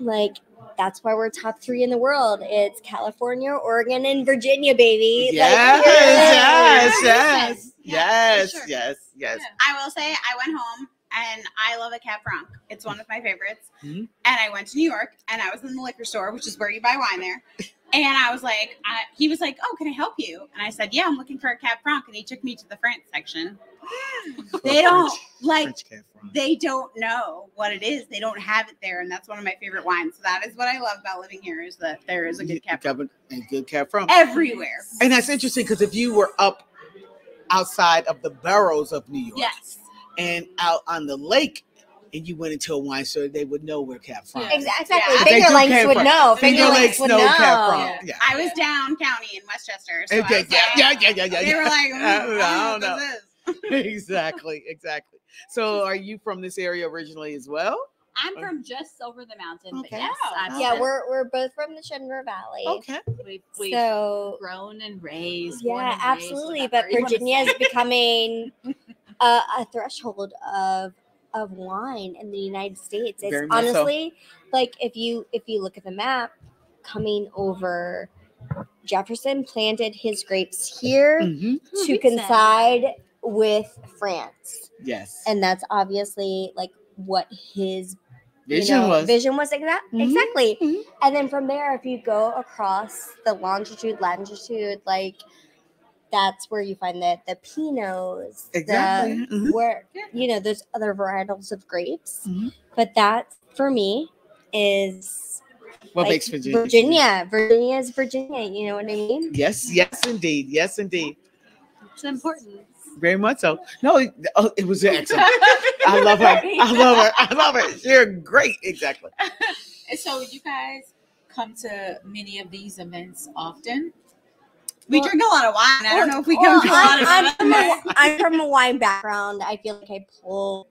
Like, that's why we're top 3 in the world. It's California, Oregon, and Virginia, baby. Yes. I will say I went home and I love a Cab Franc. It's one of my favorites. Mhm. And I went to New York and I was in the liquor store, which is where you buy wine there. And I was like, he was like, "Oh, can I help you?" And I said, "Yeah, I'm looking for a Cab Franc." And he took me to the France section. They don't they don't know what it is. They don't have it there, and that's one of my favorite wines. So that is what I love about living here, is that there is a good Cab Franc Good Cab Franc everywhere. And that's interesting because if you were up outside of the boroughs of New York, Yes. and out on the lake, and you went into a wine store, they would know where Cab Franc. is. Exactly. Yeah. They Finger do Lakes Cab would Franc. know. Finger Lakes know Cab Franc. Yeah. I was down county in Westchester. So Okay, I was like, yeah. They were like, I don't know. What this is. Exactly. So, are you from this area originally as well? I'm from just over the mountain. But Okay. yes, I've Yeah, spent- we're both from the Shenandoah Valley. Okay. we've So grown and raised. born yeah, and raised, absolutely. whatever But you wanna Virginia is say. becoming a threshold of wine in the United States. It's Very much so. honestly like if you look at the map, coming over, Jefferson planted his grapes here Mhm. to coincide with France, Yes. and that's obviously like what his Vision was. exactly. Mhm. And then from there, if you go across the longitude, latitude, like that's where you find the Pinots, Exactly. Mhm. where there's other varietals of grapes. Mhm. But that for me is What like, makes Virginia? Virginia is Virginia. You know what I mean? Yes, indeed. It's important. Very much so. No, it was excellent. I love her. You're great. Exactly. And so you guys come to many of these events often. We drink a lot of wine. I don't know if we come to a lot of I'm from a wine background. I feel like I pull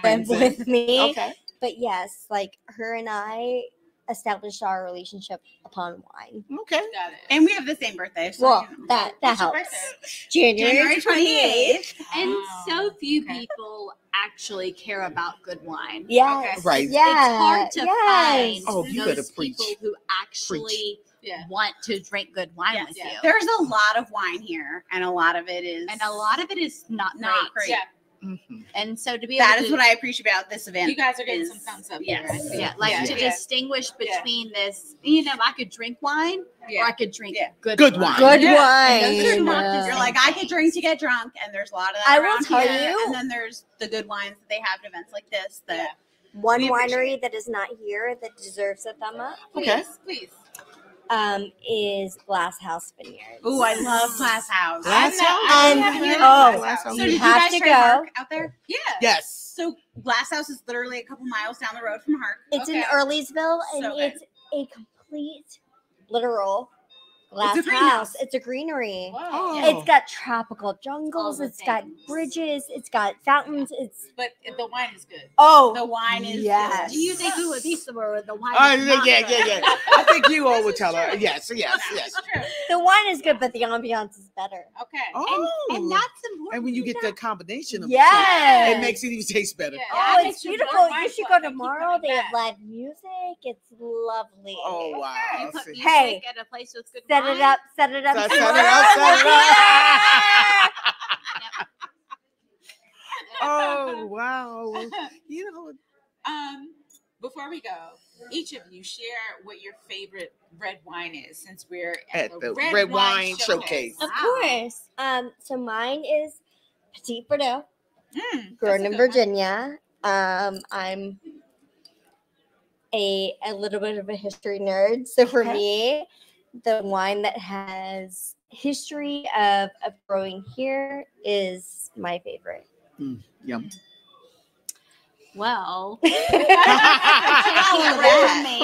them with me. Okay. But yes, like her and I established our relationship upon wine. Okay. Got it. And we have the same birthday. So Well, that What's your helps. birthday? January 28th. And Wow. so few people actually care about good wine. Yes. Right. Yeah. It's hard to find Oh, you those better preach. people who actually Yeah. want to drink good wine Yes. with you. There's a lot of wine here, and a lot of it is And a lot of it is not not great. great. Yeah. And so to be that able is to, what I appreciate about this event. You guys are getting some thumbs up. Yes. Here, I see. yeah, like to distinguish between this, you know, I could drink wine or I could drink good wine. Good And wine. those are two markets. You're like, I could drink to get drunk, and there's a lot of that. I will around tell here. you- And then there's the good wines that they have at events like this. That One we winery that is not here that deserves a thumb up Okay. Please. is Glass House Vineyards. Ooh, I love Glass House. Glass House? And Glass House. So you did have you guys to try go. Hark out there? Yeah. Yes. So Glass House is literally a couple miles down the road from Hark. It's in Earlysville, and So good. it's a complete, literal glass It's a greenhouse. house. It's a greenery. Oh. It's got tropical jungles. All the It's got things. bridges. It's got fountains. It's But the wine is good. The wine is yes. Do you think we would be somewhere with the wine? Oh, is not good? yeah. I think you all would tell her. Yes. the wine is good, but the ambiance is better. Okay. Oh. And that's important. And when you get the combination of Yes. it makes it even taste better. Yeah. Oh, That it's makes you beautiful. more You mindful. should go They keep tomorrow. coming They have back. live music. It's lovely. Oh wow. You put music Hey, at a place with good Set wine. it up. Set it up. Set some it up, more. set it up. Oh wow. You know, Before we go, each of you share what your favorite red wine is, since we're at the Red Wine Showcase. Of course. So mine is Petit Verdot, grown that's a in good Virginia. I'm a little bit of a history nerd, so for me, the wine that has history of growing here is my favorite. Yum. Well, I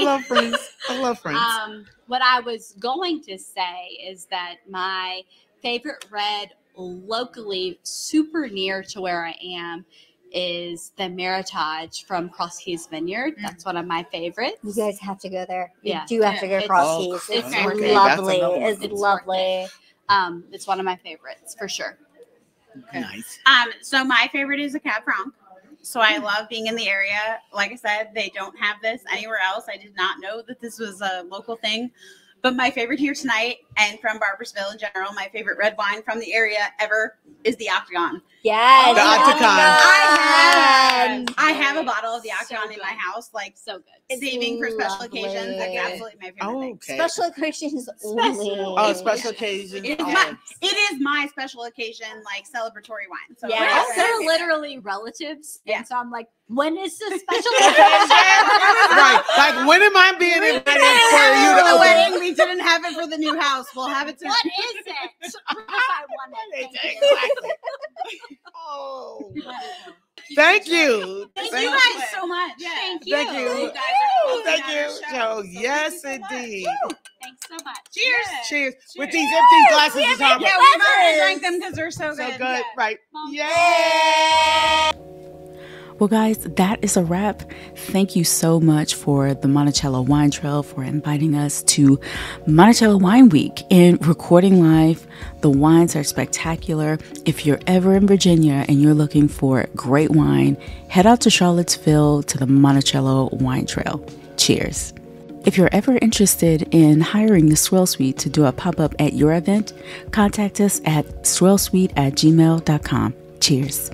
love friends. I love friends. what I was going to say is that my favorite red locally, super near to where I am, is the Meritage from Cross Keys Vineyard. That's one of my favorites. You guys have to go there. You Yeah. do have to go It's- Cross Oh, Keys. it's It's worth it. lovely. That's another one. It's It's worth lovely. It's one of my favorites for sure. Nice. So my favorite is a Cab Franc. So I love being in the area. Like I said, they don't have this anywhere else. I did not know that this was a local thing. But my favorite here tonight, and from Barboursville in general, my favorite red wine from the area ever is the Octagon. Yes. The Octagon. I have a bottle of the Octagon in my house, like So good. It's saving for special lovely. occasions. Like absolutely my favorite Oh, thing. okay. Special occasions only. Oh, special occasion. It is my special occasion, like celebratory wine. So Yes. We're whatever. also literally relatives. Yeah. And so I'm like, when is the special occasion? Right. Like, when am I being invited for you For to the open? wedding, we didn't have it for the new house. We'll have it soon. What is it? Because I want it. Thank you. Exactly. Oh. Thank you. Thank you guys so much. Thank you. Thank you. You guys are closing Thank out you. our show, So, so yes, thank you so much. indeed. Thanks so much. Cheers. Cheers. With Cheers. these empty glasses we of have Starbucks. Yeah, we've already drank them because they're so So good. good. Right. Mom. Yay. Well, guys, that is a wrap. Thank you so much for the Monticello Wine Trail for inviting us to Monticello Wine Week and recording live. The wines are spectacular. If you're ever in Virginia and you're looking for great wine, head out to Charlottesville to the Monticello Wine Trail. Cheers. If you're ever interested in hiring the Swirl Suite to do a pop-up at your event, contact us at swirlsuite@gmail.com. Cheers.